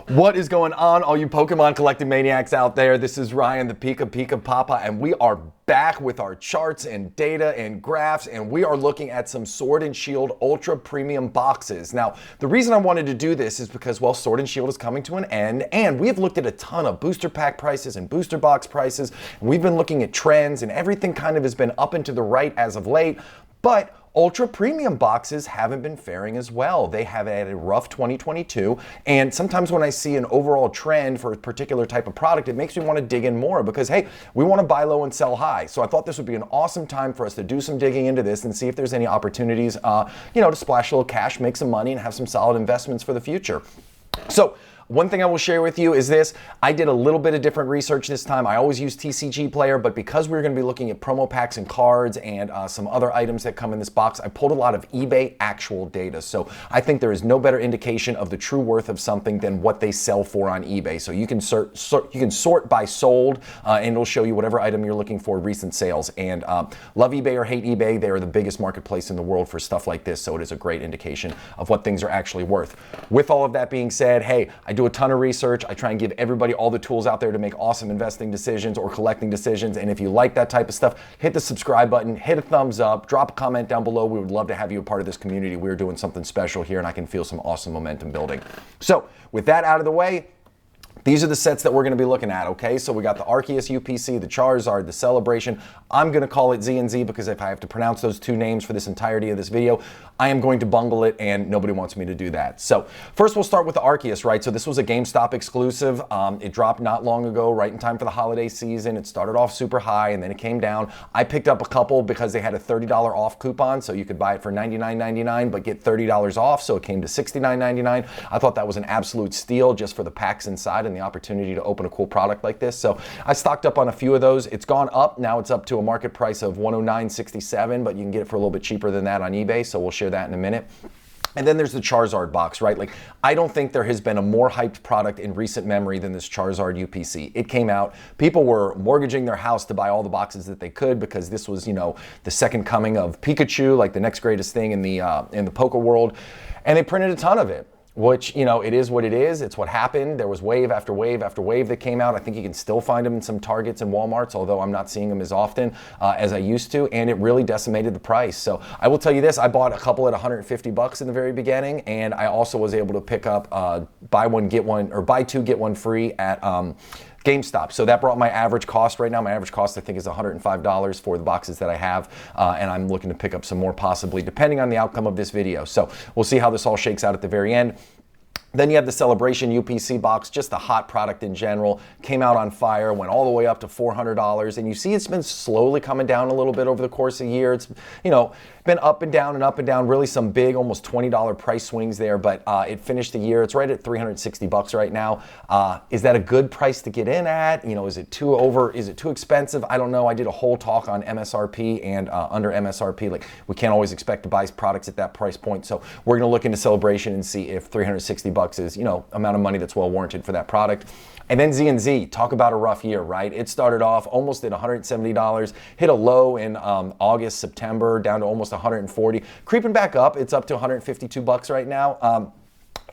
What is going on, all you Pokemon collecting maniacs out there? This is Ryan, the PikiPikaPapa, and we are back with our charts and data and graphs, and we are looking at some Sword and Shield Ultra Premium boxes. Now, the reason I wanted to do this is because, well, Sword and Shield is coming to an end, and we have looked at a ton of booster pack prices and booster box prices, and we've been looking at trends, and everything kind of has been up and to the right as of late, but Ultra Premium boxes haven't been faring as well. They have had a rough 2022, and sometimes when I see an overall trend for a particular type of product, it makes me want to dig in more because, hey, we want to buy low and sell high. So I thought this would be an awesome time for us to do some digging into this and see if there's any opportunities, to splash a little cash, make some money, and have some solid investments for the future. So one thing I will share with you is this. I did a little bit of different research this time. I always use TCG Player, but because we're going to be looking at promo packs and cards and some other items that come in this box, I pulled a lot of eBay actual data. So I think there is no better indication of the true worth of something than what they sell for on eBay. So you can sort by sold, and it'll show you whatever item you're looking for, recent sales. And love eBay or hate eBay, they are the biggest marketplace in the world for stuff like this. So it is a great indication of what things are actually worth. With all of that being said, hey, I do a ton of research. I try and give everybody all the tools out there to make awesome investing decisions or collecting decisions. And if you like that type of stuff, hit the subscribe button, hit a thumbs up, drop a comment down below. We would love to have you a part of this community. We're doing something special here, and I can feel some awesome momentum building. So with that out of the way, these are the sets that we're going to be looking at, okay? So we got the Arceus UPC, the Charizard, the Celebration. I'm going to call it Z&Z because if I have to pronounce those two names for this entirety of this video, I am going to bungle it, and nobody wants me to do that. So first we'll start with the Arceus, right? So this was a GameStop exclusive. It dropped not long ago, right in time for the holiday season. It started off super high, and then it came down. I picked up a couple because they had a $30 off coupon, so you could buy it for $99.99 but get $30 off, so it came to $69.99. I thought that was an absolute steal just for the packs inside and the opportunity to open a cool product like this. So I stocked up on a few of those. It's gone up. Now it's up to a market price of $109.67, but you can get it for a little bit cheaper than that on eBay, so we'll share that in a minute. And then there's the Charizard box, right? Like, I don't think there has been a more hyped product in recent memory than this Charizard UPC. It came out, people were mortgaging their house to buy all the boxes that they could because this was, the second coming of Pikachu, like the next greatest thing in the poker world. And they printed a ton of it, which, it is what it is. It's what happened. There was wave after wave after wave that came out. I think you can still find them in some Targets and Walmarts, although I'm not seeing them as often as I used to, and it really decimated the price. So I will tell you this, I bought a couple at 150 bucks in the very beginning, and I also was able to pick up buy two, get one free at GameStop. So that brought my average cost right now. My average cost, I think, is $105 for the boxes that I have, and I'm looking to pick up some more possibly, depending on the outcome of this video. So we'll see how this all shakes out at the very end. Then you have the Celebration UPC box, just a hot product in general. Came out on fire, went all the way up to $400, and you see it's been slowly coming down a little bit over the course of the year. It's, been up and down, really some big, almost $20 price swings there, but it finished the year, it's right at 360 bucks right now. Is that a good price to get in at? Is it too expensive? I don't know. I did a whole talk on MSRP and under MSRP. Like, we can't always expect to buy products at that price point, so we're gonna look into Celebration and see if 360 bucks is, amount of money that's well warranted for that product. And then Z&Z, talk about a rough year, right? It started off almost at $170, hit a low in August, September, down to almost $140. Creeping back up, it's up to 152 bucks right now.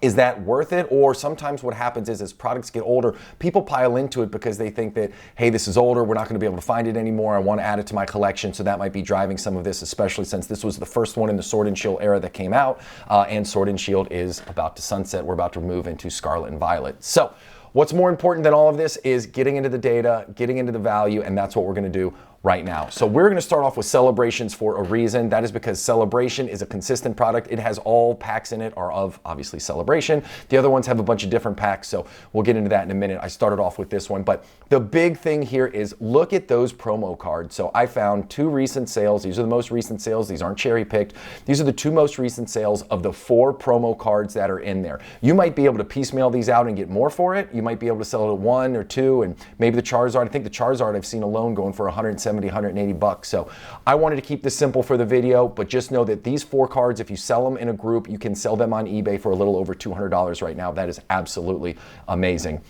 Is that worth it? Or sometimes what happens is as products get older, people pile into it because they think that, hey, this is older, we're not gonna be able to find it anymore, I wanna add it to my collection, so that might be driving some of this, especially since this was the first one in the Sword and Shield era that came out, and Sword and Shield is about to sunset. We're about to move into Scarlet and Violet. So what's more important than all of this is getting into the data, getting into the value, and that's what we're gonna do right now. So we're going to start off with Celebrations for a reason. That is because Celebration is a consistent product. It has all packs in it are of, obviously, Celebration. The other ones have a bunch of different packs, so we'll get into that in a minute. I started off with this one, but the big thing here is look at those promo cards. So I found two recent sales. These are the most recent sales. These aren't cherry-picked. These are the two most recent sales of the 4 promo cards that are in there. You might be able to piecemeal these out and get more for it. You might be able to sell it at 1 or 2, and maybe the Charizard. I think the Charizard I've seen alone going for 170, 180 bucks. So I wanted to keep this simple for the video, but just know that these 4 cards, if you sell them in a group, you can sell them on eBay for a little over $200 right now. That is absolutely amazing.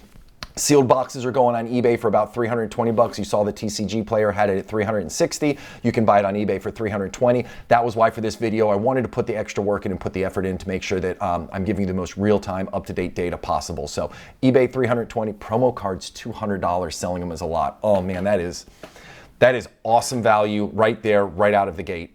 Sealed boxes are going on eBay for about 320 bucks. You saw the TCG player had it at 360. You can buy it on eBay for 320. That was why for this video, I wanted to put the extra work in and put the effort in to make sure that I'm giving you the most real-time, up-to-date data possible. So eBay 320, promo cards $200, selling them is a lot. Oh man, that is awesome value right there, right out of the gate.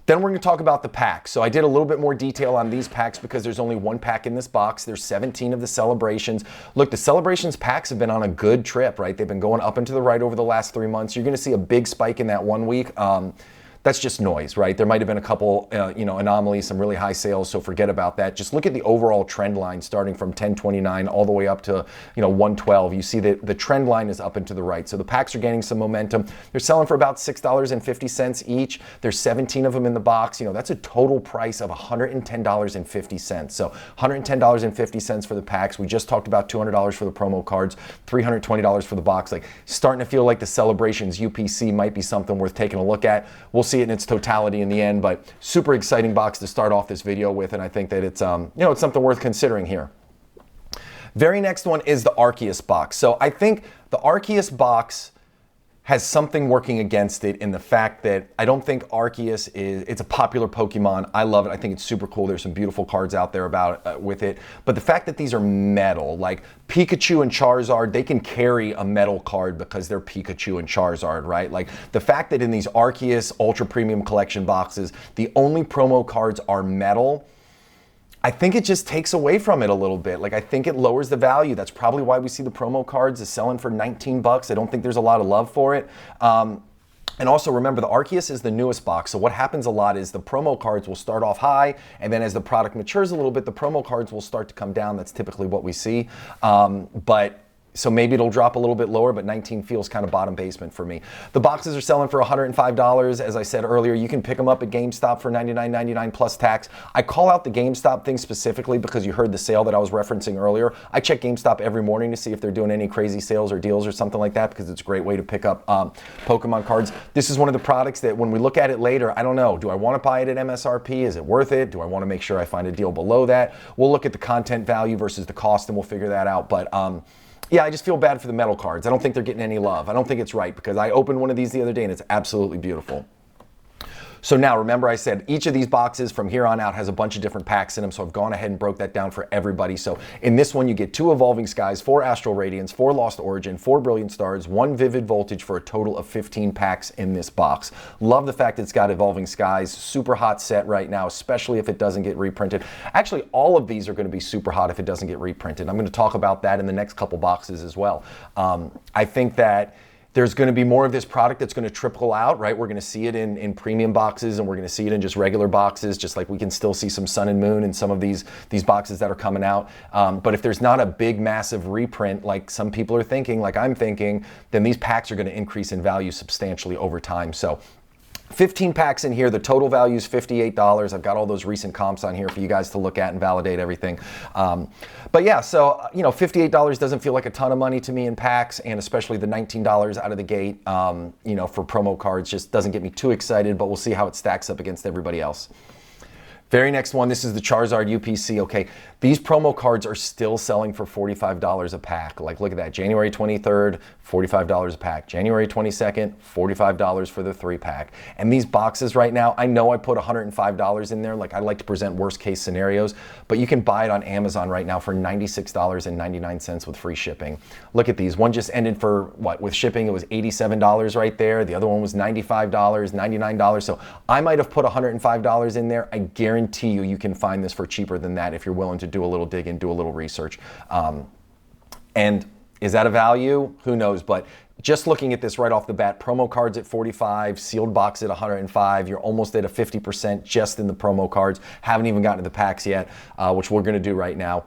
Then we're going to talk about the packs. So I did a little bit more detail on these packs because there's only one pack in this box. There's 17 of the Celebrations. Look, the Celebrations packs have been on a good trip, right? They've been going up and to the right over the last 3 months. You're going to see a big spike in that 1 week. That's just noise, right? There might have been a couple, anomalies, some really high sales, so forget about that. Just look at the overall trend line starting from 1029 all the way up to, 112. You see that the trend line is up and to the right. So the packs are gaining some momentum. They're selling for about $6.50 each. There's 17 of them in the box. That's a total price of $110.50. So $110.50 for the packs. We just talked about $200 for the promo cards, $320 for the box. Like, starting to feel like the Celebrations UPC might be something worth taking a look at. We'll see it in its totality in the end, but super exciting box to start off this video with, and I think that it's it's something worth considering here. Very next one is the Arceus box. So I think the Arceus box has something working against it in the fact that I don't think Arceus it's a popular Pokemon. I love it. I think it's super cool. There's some beautiful cards out there about with it. But the fact that these are metal, like Pikachu and Charizard, they can carry a metal card because they're Pikachu and Charizard, right? Like the fact that in these Arceus Ultra Premium Collection boxes, the only promo cards are metal, I think it just takes away from it a little bit. Like, I think it lowers the value. That's probably why we see the promo cards is selling for 19 bucks. I don't think there's a lot of love for it. And also remember, the Arceus is the newest box. So what happens a lot is the promo cards will start off high, and then as the product matures a little bit, the promo cards will start to come down. That's typically what we see. So maybe it'll drop a little bit lower, but 19 feels kind of bottom basement for me. The boxes are selling for $105. As I said earlier, you can pick them up at GameStop for $99.99 plus tax. I call out the GameStop thing specifically because you heard the sale that I was referencing earlier. I check GameStop every morning to see if they're doing any crazy sales or deals or something like that because it's a great way to pick up Pokemon cards. This is one of the products that when we look at it later, I don't know, do I want to buy it at MSRP? Is it worth it? Do I want to make sure I find a deal below that? We'll look at the content value versus the cost and we'll figure that out. But yeah, I just feel bad for the metal cards. I don't think they're getting any love. I don't think it's right because I opened one of these the other day and it's absolutely beautiful. So now, remember I said each of these boxes from here on out has a bunch of different packs in them, so I've gone ahead and broke that down for everybody. So in this one, you get 2 Evolving Skies, 4 Astral Radiance, 4 Lost Origin, 4 Brilliant Stars, 1 Vivid Voltage for a total of 15 packs in this box. Love the fact it's got Evolving Skies, super hot set right now, especially if it doesn't get reprinted. Actually, all of these are going to be super hot if it doesn't get reprinted. I'm going to talk about that in the next couple boxes as well. I think that there's going to be more of this product that's going to trickle out, right? We're going to see it in premium boxes and we're going to see it in just regular boxes, just like we can still see some Sun and Moon in some of these boxes that are coming out. But if there's not a big, massive reprint like some people are thinking, like I'm thinking, then these packs are going to increase in value substantially over time. So 15 packs in here. The total value is $58. I've got all those recent comps on here for you guys to look at and validate everything. But yeah, so, $58 doesn't feel like a ton of money to me in packs, and especially the $19 out of the gate, for promo cards just doesn't get me too excited, but we'll see how it stacks up against everybody else. Very next one, this is the Charizard UPC. Okay, these promo cards are still selling for $45 a pack. Like, look at that. January 23rd, $45 a pack. January 22nd, $45 for the 3-pack. And these boxes right now, I know I put $105 in there. Like, I like to present worst case scenarios, but you can buy it on Amazon right now for $96.99 with free shipping. Look at these. One just ended for what? With shipping, it was $87 right there. The other one was $95, $99. So I might have put $105 in there. I guarantee you can find this for cheaper than that if you're willing to do a little dig and do a little research. And is that a value? Who knows? But just looking at this right off the bat, promo cards at $45, sealed box at $105, you're almost at a 50% just in the promo cards. Haven't even gotten to the packs yet, which we're going to do right now.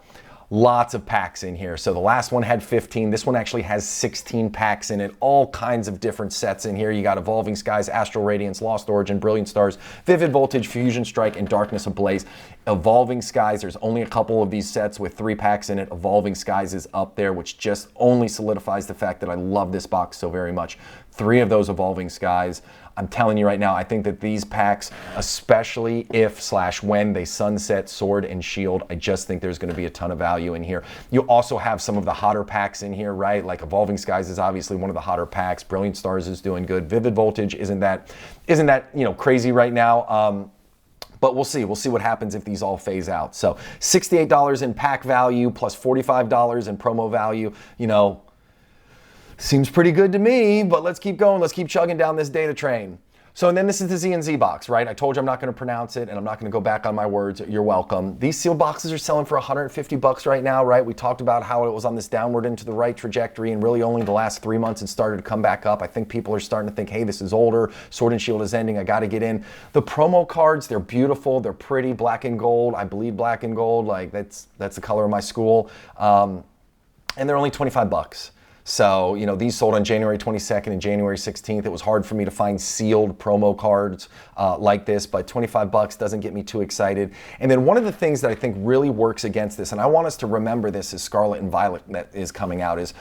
Lots of packs in here. So the last one had 15. This one actually has 16 packs in it. All kinds of different sets in here. You got Evolving Skies, Astral Radiance, Lost Origin, Brilliant Stars, Vivid Voltage, Fusion Strike, and Darkness Ablaze. Evolving Skies, there's only a couple of these sets with 3 packs in it. Evolving Skies is up there, which just only solidifies the fact that I love this box so very much. 3 of those Evolving Skies. I'm telling you right now, I think that these packs, especially if/when they sunset Sword and Shield, I just think there's going to be a ton of value in here. You also have some of the hotter packs in here, right? Like Evolving Skies is obviously one of the hotter packs. Brilliant Stars is doing good. Vivid Voltage isn't that crazy right now. But we'll see. We'll see what happens if these all phase out. So $68 in pack value plus $45 in promo value, seems pretty good to me, but let's keep going. Let's keep chugging down this data train. So, and then this is the Z&Z box, right? I told you I'm not going to pronounce it, and I'm not going to go back on my words. You're welcome. These sealed boxes are selling for $150 right now, right? We talked about how it was on this downward into the right trajectory, and really only the last 3 months it started to come back up. I think people are starting to think, hey, this is older. Sword and Shield is ending. I got to get in. The promo cards, they're beautiful. They're pretty, black and gold. I bleed black and gold. Like that's the color of my school. And they're only 25 bucks. So, these sold on January 22nd and January 16th. It was hard for me to find sealed promo cards like this, but 25 bucks doesn't get me too excited. And then one of the things that I think really works against this, and I want us to remember this as Scarlet and Violet that is coming out, is,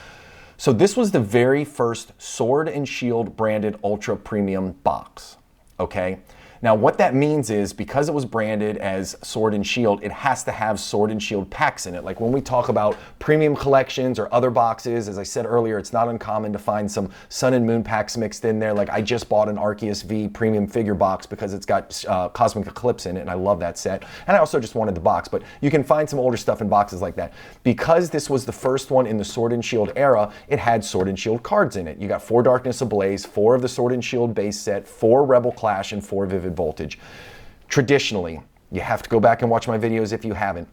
so this was the very first Sword and Shield branded ultra premium box, okay? Now, what that means is because it was branded as Sword and Shield, it has to have Sword and Shield packs in it. Like when we talk about premium collections or other boxes, as I said earlier, it's not uncommon to find some Sun and Moon packs mixed in there. Like I just bought an Arceus V premium figure box because it's got Cosmic Eclipse in it, and I love that set. And I also just wanted the box, but you can find some older stuff in boxes like that. Because this was the first one in the Sword and Shield era, it had Sword and Shield cards in it. You got 4 Darkness Ablaze, 4 of the Sword and Shield base set, 4 Rebel Clash, and 4 Vivid Voltage. Traditionally, you have to go back and watch my videos if you haven't.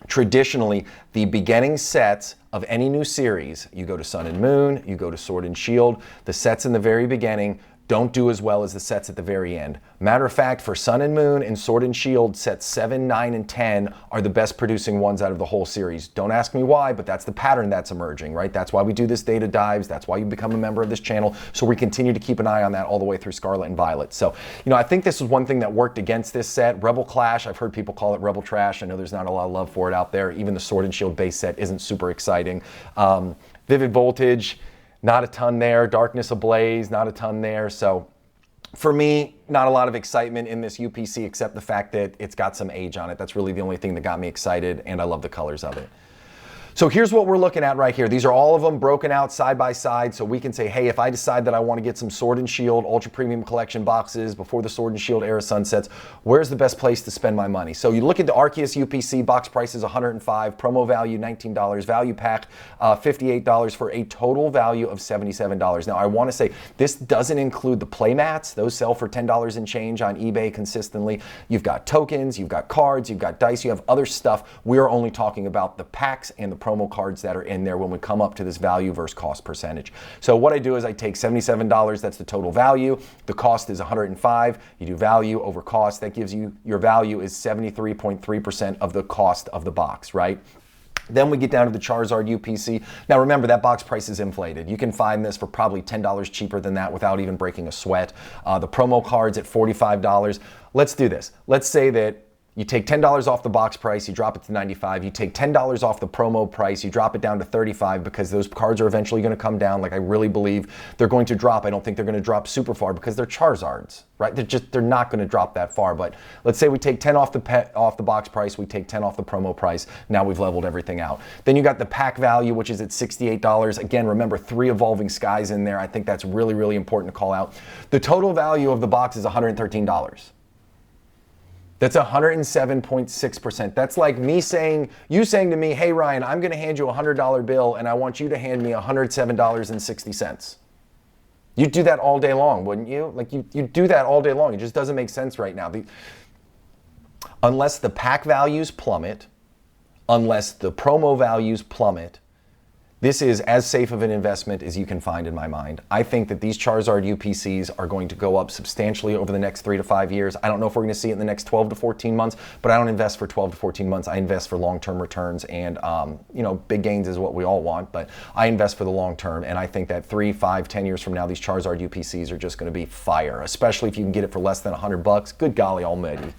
Traditionally, the beginning sets of any new series, you go to Sun and Moon, you go to Sword and Shield, the sets in the very beginning don't do as well as the sets at the very end. Matter of fact, for Sun and Moon and Sword and Shield, sets 7, 9, and 10 are the best producing ones out of the whole series. Don't ask me why, but that's the pattern that's emerging, right? That's why we do this data dives. That's why you become a member of this channel. So we continue to keep an eye on that all the way through Scarlet and Violet. So, I think this is one thing that worked against this set. Rebel Clash, I've heard people call it Rebel Trash. I know there's not a lot of love for it out there. Even the Sword and Shield base set isn't super exciting. Vivid Voltage, not a ton there. Darkness Ablaze, not a ton there. So for me, not a lot of excitement in this UPC except the fact that it's got some age on it. That's really the only thing that got me excited, and I love the colors of it. So here's what we're looking at right here. These are all of them broken out side by side, so we can say, hey, if I decide that I want to get some Sword and Shield Ultra Premium Collection boxes before the Sword and Shield era sunsets, where's the best place to spend my money? So you look at the Arceus UPC, box price is $105, promo value $19, value pack $58 for a total value of $77. Now I want to say this doesn't include the playmats. Those sell for $10 and change on eBay consistently. You've got tokens, you've got cards, you've got dice, you have other stuff. We're only talking about the packs and the promo cards that are in there when we come up to this value versus cost percentage. So what I do is I take $77, that's the total value. The cost is $105. You do value over cost. That gives you, your value is 73.3% of the cost of the box, right? Then we get down to the Charizard UPC. Now remember, that box price is inflated. You can find this for probably $10 cheaper than that without even breaking a sweat. The promo card's at $45. Let's do this. Let's say that you take $10 off the box price, you drop it to $95. You take $10 off the promo price, you drop it down to $35 because those cards are eventually going to come down. Like I really believe they're going to drop. I don't think they're going to drop super far because they're Charizards, right? They're not going to drop that far. But let's say we take 10 off the box price, we take 10 off the promo price. Now we've leveled everything out. Then you got the pack value, which is at $68. Again, remember 3 Evolving Skies in there. I think that's really, really important to call out. The total value of the box is $113. That's 107.6%. That's like me saying, you saying to me, hey Ryan, I'm gonna hand you a $100 bill and I want you to hand me $107.60. You'd do that all day long, wouldn't you? Like you do that all day long. It just doesn't make sense right now. Unless the pack values plummet, unless the promo values plummet, this is as safe of an investment as you can find in my mind. I think that these Charizard UPCs are going to go up substantially over the next 3 to 5 years. I don't know if we're going to see it in the next 12 to 14 months, but I don't invest for 12 to 14 months. I invest for long-term returns, and big gains is what we all want, but I invest for the long term, and I think that 3, 5, 10 years from now, these Charizard UPCs are just going to be fire, especially if you can get it for less than $100. Good golly almighty.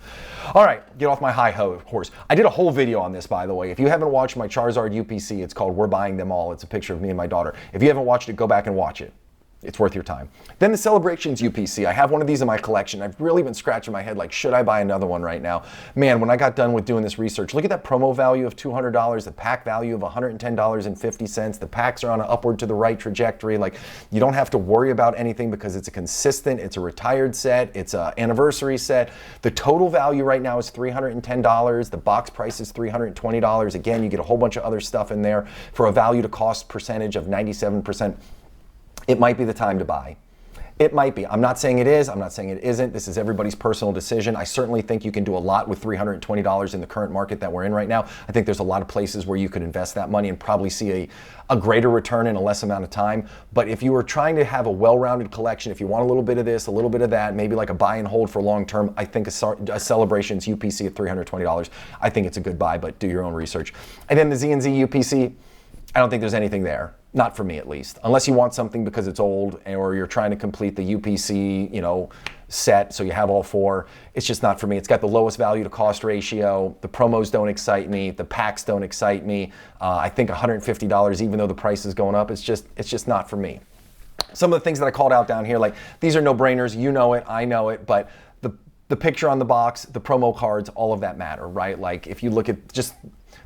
All right, get off my high horse. I did a whole video on this, by the way. If you haven't watched my Charizard UPC, it's called We're Buying Them All. It's a picture of me and my daughter. If you haven't watched it, go back and watch it. It's worth your time. Then the Celebrations UPC. I have one of these in my collection. I've really been scratching my head like, should I buy another one right now? Man, when I got done with doing this research, look at that promo value of $200, the pack value of $110.50. The packs are on an upward to the right trajectory. Like, you don't have to worry about anything because it's a consistent, it's a retired set, it's an anniversary set. The total value right now is $310. The box price is $320. Again, you get a whole bunch of other stuff in there for a value to cost percentage of 97%. It might be the time to buy. It might be. I'm not saying it is. I'm not saying it isn't. This is everybody's personal decision. I certainly think you can do a lot with $320 in the current market that we're in right now. I think there's a lot of places where you could invest that money and probably see a greater return in a less amount of time. But if you were trying to have a well-rounded collection, if you want a little bit of this, a little bit of that, maybe like a buy and hold for long term, I think a Celebrations UPC at $320, I think it's a good buy, but do your own research. And then the Z&Z UPC, I don't think there's anything there. Not for me, at least. Unless you want something because it's old or you're trying to complete the UPC, set, so you have all four. It's just not for me. It's got the lowest value to cost ratio. The promos don't excite me. The packs don't excite me. I think $150, even though the price is going up, it's just not for me. Some of the things that I called out down here, like these are no-brainers. You know it, I know it, but the picture on the box, the promo cards, all of that matter, right? Like if you look at just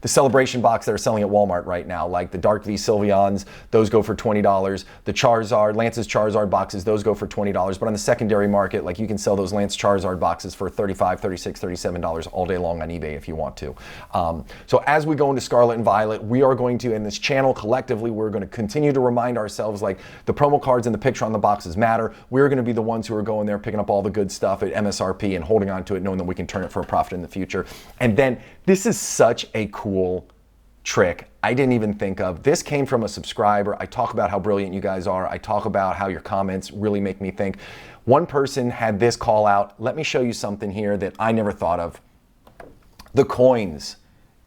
the Celebration box that are selling at Walmart right now, like the Dark V Sylveons, those go for $20. The Charizard, Lance's Charizard boxes, those go for $20. But on the secondary market, like you can sell those Lance Charizard boxes for $35, $36, $37 all day long on eBay if you want to. So as we go into Scarlet and Violet, we are going to, in this channel collectively, we're going to continue to remind ourselves like the promo cards and the picture on the boxes matter. We're going to be the ones who are going there, picking up all the good stuff at MSRP and holding on to it, knowing that we can turn it for a profit in the future. And then this is such a cool trick I didn't even think of. This came from a subscriber. I talk about how brilliant you guys are. I talk about how your comments really make me think. One person had this call out. Let me show you something here that I never thought of. The coins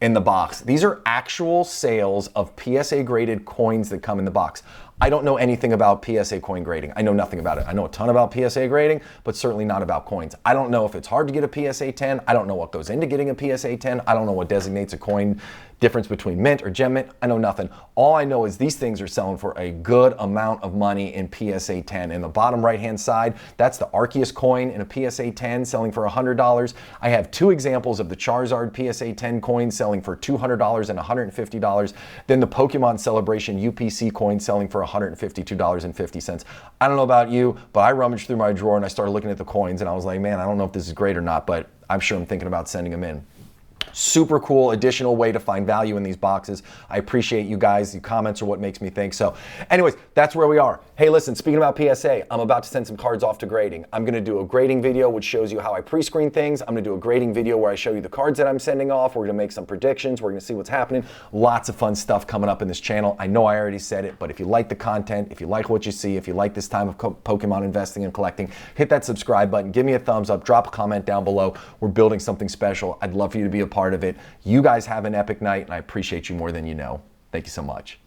in the box. These are actual sales of PSA graded coins that come in the box. I don't know anything about PSA coin grading. I know nothing about it. I know a ton about PSA grading, but certainly not about coins. I don't know if it's hard to get a PSA 10. I don't know what goes into getting a PSA 10. I don't know what designates a coin difference between mint or gem mint. I know nothing. All I know is these things are selling for a good amount of money in PSA 10. In the bottom right-hand side, that's the Arceus coin in a PSA 10 selling for $100. I have two examples of the Charizard PSA 10 coins selling for $200 and $150. Then the Pokemon Celebration UPC coin selling for $152.50. I don't know about you, but I rummaged through my drawer and I started looking at the coins and I was like, man, I don't know if this is great or not, but I'm sure I'm thinking about sending them in. Super cool additional way to find value in these boxes. I appreciate you guys. Your comments are what makes me think. So anyways, that's where we are. Hey, listen, speaking about PSA, I'm about to send some cards off to grading. I'm going to do a grading video which shows you how I pre-screen things. I'm going to do a grading video where I show you the cards that I'm sending off. We're going to make some predictions. We're going to see what's happening. Lots of fun stuff coming up in this channel. I know I already said it, but if you like the content, if you like what you see, if you like this time of Pokemon investing and collecting, hit that subscribe button, give me a thumbs up, drop a comment down below. We're building something special. I'd love for you to be a part of it. You guys have an epic night, and I appreciate you more than you know. Thank you so much.